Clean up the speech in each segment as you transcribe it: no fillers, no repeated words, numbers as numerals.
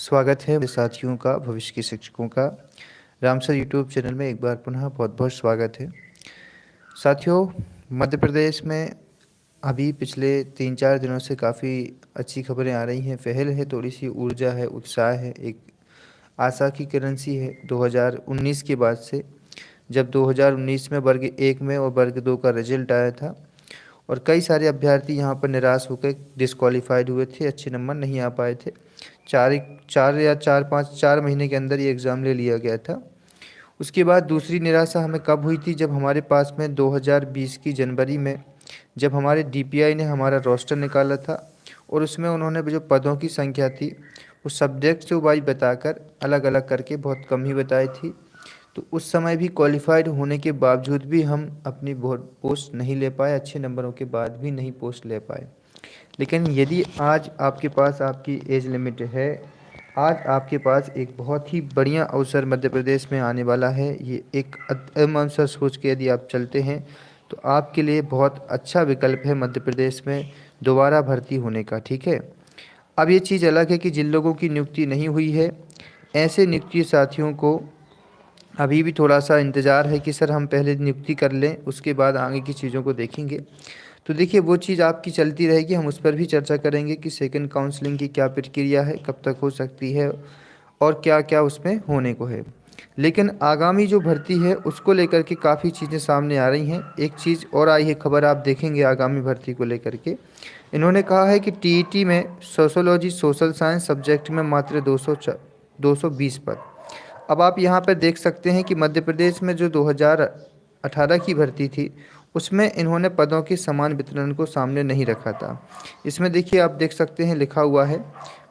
स्वागत है मेरे साथियों का, भविष्य के शिक्षकों का। रामसर यूट्यूब चैनल में एक बार पुनः बहुत बहुत स्वागत है। साथियों, मध्य प्रदेश में अभी पिछले 3-4 दिनों से काफ़ी अच्छी खबरें आ रही हैं। पहल है, थोड़ी सी ऊर्जा है, उत्साह है, एक आशा की किरण सी है 2019 के बाद से, जब 2019 में वर्ग 1 में और वर्ग 2 का रिजल्ट आया था और कई सारे अभ्यर्थी यहाँ पर निराश होकर डिस्क्वालीफाइड हुए थे, अच्छे नंबर नहीं आ पाए थे। 4 महीने के अंदर ये एग्ज़ाम ले लिया गया था। उसके बाद दूसरी निराशा हमें कब हुई थी, जब हमारे पास में 2020 की जनवरी में जब हमारे डीपीआई ने हमारा रोस्टर निकाला था और उसमें उन्होंने जो पदों की संख्या थी वो सब्जेक्ट से वाइज बताकर अलग अलग करके बहुत कम ही बताई थी। तो उस समय भी क्वालिफाइड होने के बावजूद भी हम अपनी पोस्ट नहीं ले पाए, अच्छे नंबरों के बाद भी नहीं पोस्ट ले पाए। लेकिन यदि आज आपके पास आपकी एज लिमिट है, आज आपके पास एक बहुत ही बढ़िया अवसर मध्य प्रदेश में आने वाला है। ये एक अदम्य अवसर सोच के यदि आप चलते हैं तो आपके लिए बहुत अच्छा विकल्प है मध्य प्रदेश में दोबारा भर्ती होने का। ठीक है, अब ये चीज़ अलग है कि जिन लोगों की नियुक्ति नहीं हुई है, ऐसे नियुक्ति साथियों को अभी भी थोड़ा सा इंतज़ार है कि सर हम पहले नियुक्ति कर लें, उसके बाद आगे की चीज़ों को देखेंगे। तो देखिए, वो चीज़ आपकी चलती रहेगी, हम उस पर भी चर्चा करेंगे कि सेकंड काउंसलिंग की क्या प्रक्रिया है, कब तक हो सकती है और क्या क्या उसमें होने को है। लेकिन आगामी जो भर्ती है उसको लेकर के काफ़ी चीज़ें सामने आ रही हैं। एक चीज़ और आई है खबर, आप देखेंगे आगामी भर्ती को लेकर के इन्होंने कहा है कि टीईटी में सोशोलॉजी सोशल साइंस सब्जेक्ट में मात्र 220 पद। अब आप यहाँ पर देख सकते हैं कि मध्य प्रदेश में जो 2018 की भर्ती थी उसमें इन्होंने पदों के समान वितरण को सामने नहीं रखा था। इसमें देखिए, आप देख सकते हैं लिखा हुआ है,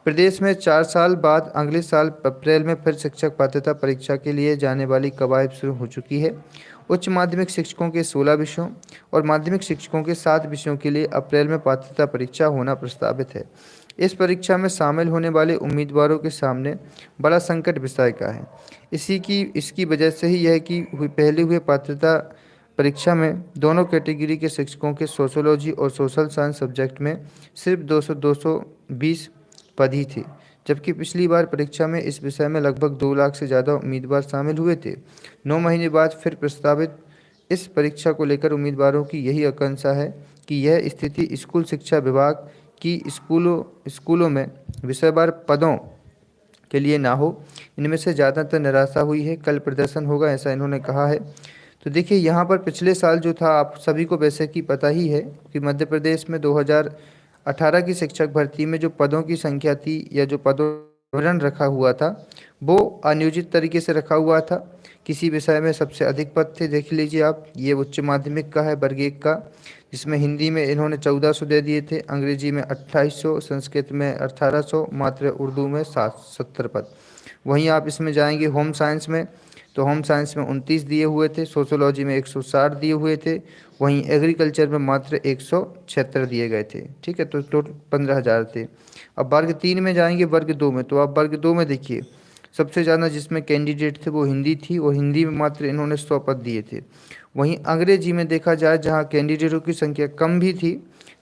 प्रदेश में 4 साल बाद अगले साल अप्रैल में फिर शिक्षक पात्रता परीक्षा के लिए जाने वाली कवायद शुरू हो चुकी है। उच्च माध्यमिक शिक्षकों के 16 विषयों और माध्यमिक शिक्षकों के 7 विषयों के लिए अप्रैल में पात्रता परीक्षा होना प्रस्तावित है। इस परीक्षा में शामिल होने वाले उम्मीदवारों के सामने बड़ा संकट विषय का है। इसकी वजह से ही यह कि पहले हुए पात्रता परीक्षा में दोनों कैटेगरी के शिक्षकों के सोशोलॉजी और सोशल साइंस सब्जेक्ट में सिर्फ 220 पद ही थे, जबकि पिछली बार परीक्षा में इस विषय में लगभग 2 लाख से ज़्यादा उम्मीदवार शामिल हुए थे। 9 महीने बाद फिर प्रस्तावित इस परीक्षा को लेकर उम्मीदवारों की यही आकांक्षा है कि यह स्थिति स्कूल शिक्षा विभाग की स्कूलों में विषयवार पदों के लिए ना हो। इनमें से ज़्यादातर निराशा हुई है, कल प्रदर्शन होगा, ऐसा इन्होंने कहा है। तो देखिए, यहाँ पर पिछले साल जो था, आप सभी को वैसे कि पता ही है कि मध्य प्रदेश में 2018 की शिक्षक भर्ती में जो पदों की संख्या थी या जो पदों विवरण रखा हुआ था वो अनियोजित तरीके से रखा हुआ था। किसी विषय में सबसे अधिक पद थे, देख लीजिए आप, ये उच्च माध्यमिक का है वर्ग 1 का, जिसमें हिंदी में इन्होंने 1400 दे दिए थे, अंग्रेजी में 2800, संस्कृत में 1800, मात्र उर्दू में 70 पद। वहीं आप इसमें जाएंगे होम साइंस में, तो होम साइंस में 29 दिए हुए थे, सोशोलॉजी में 160 दिए हुए थे, वहीं एग्रीकल्चर में मात्र 176 दिए गए थे। ठीक है, तो टोटल 15,000 थे। अब वर्ग 3 में जाएंगे, वर्ग 2 में, तो आप वर्ग 2 में देखिए सबसे ज़्यादा जिसमें कैंडिडेट थे वो हिंदी थी और हिंदी में मात्र इन्होंने 100 पद दिए थे। वहीं अंग्रेजी में देखा जाए, जहाँ कैंडिडेटों की संख्या कम भी थी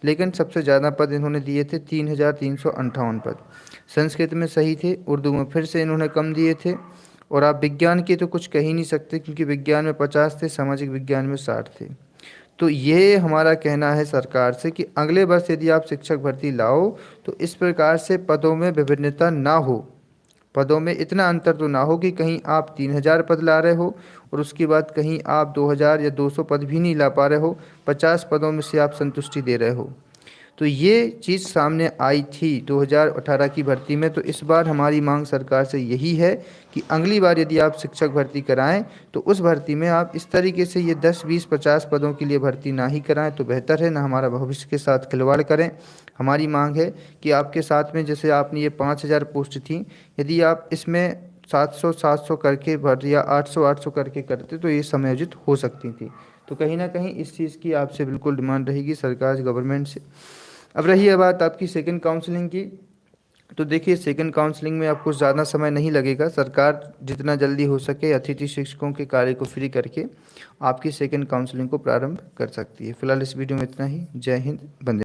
लेकिन सबसे ज़्यादा पद इन्होंने दिए थे, 3,358 पद। संस्कृत में सही थे, उर्दू में फिर से इन्होंने कम दिए थे। और आप विज्ञान के तो कुछ कह ही नहीं सकते, क्योंकि विज्ञान में 50 थे, सामाजिक विज्ञान में 60 थे। तो ये हमारा कहना है सरकार से कि अगले वर्ष यदि आप शिक्षक भर्ती लाओ तो इस प्रकार से पदों में विभिन्नता ना हो, पदों में इतना अंतर तो ना हो कि कहीं आप 3,000 पद ला रहे हो और उसके बाद कहीं आप 2,000 या 200 पद भी नहीं ला पा रहे हो, 50 पदों में से आप संतुष्टि दे रहे हो। तो ये चीज़ सामने आई थी 2018 की भर्ती में। तो इस बार हमारी मांग सरकार से यही है कि अगली बार यदि आप शिक्षक भर्ती कराएं तो उस भर्ती में आप इस तरीके से ये 10, 20, 50 पदों के लिए भर्ती ना ही कराएं तो बेहतर है, ना हमारा भविष्य के साथ खिलवाड़ करें। हमारी मांग है कि आपके साथ में, जैसे आपने ये 5,000 पोस्ट थी, यदि आप इसमें 700 करके भर या 800 करके करते तो ये समायोजित हो सकती थी। तो कहीं ना कहीं इस चीज़ की आपसे बिल्कुल डिमांड रहेगी सरकार गवर्नमेंट से। अब रही है बात आपकी सेकंड काउंसलिंग की, तो देखिए सेकंड काउंसलिंग में आपको ज़्यादा समय नहीं लगेगा। सरकार जितना जल्दी हो सके अतिथि शिक्षकों के कार्य को फ्री करके आपकी सेकंड काउंसलिंग को प्रारंभ कर सकती है। फिलहाल इस वीडियो में इतना ही। जय हिंद, वंदे।